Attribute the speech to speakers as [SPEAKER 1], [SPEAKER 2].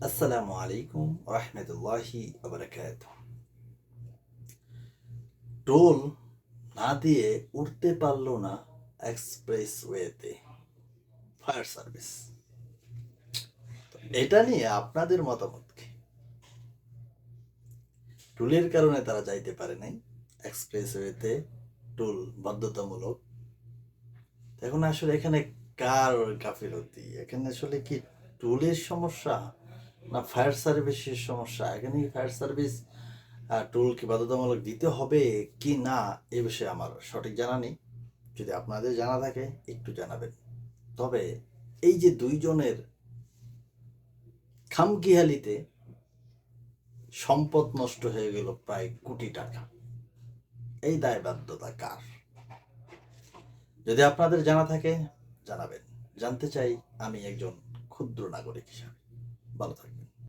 [SPEAKER 1] আসসালামু আলাইকুম রহমতুল্লাহি ওবারাকাতুহু। টোল না দিয়ে উঠতে পারল না এক্সপ্রেসওয়েতে ফায়ার সার্ভিস। এটা নিয়ে আপনাদের মতামত কি? টুলের কারণে তারা যাইতে পারে নাই এক্সপ্রেসওয়েতে, টুল বাধ্যতামূলক। এখন আসলে এখানে কার গাফিলতি? এখানে আসলে কি টুলের সমস্যা না ফায়ার সার্ভিসের সমস্যা? এখানে কি ফায়ার সার্ভিস টুল কি বাধ্যতামূলক দিতে হবে কি না, এ বিষয়ে আমার সঠিক জানা নেই। যদি আপনাদের জানা থাকে একটু জানাবেন। তবে এই যে দুইজনের খামখেয়ালিতে সম্পদ নষ্ট হয়ে গেল প্রায় কোটি টাকা, এই দায়বদ্ধতা কার? যদি আপনাদের জানা থাকে জানাবেন। জানতে চাই আমি একজন ক্ষুদ্র নাগরিক হিসাবে। ভালো থাকবেন।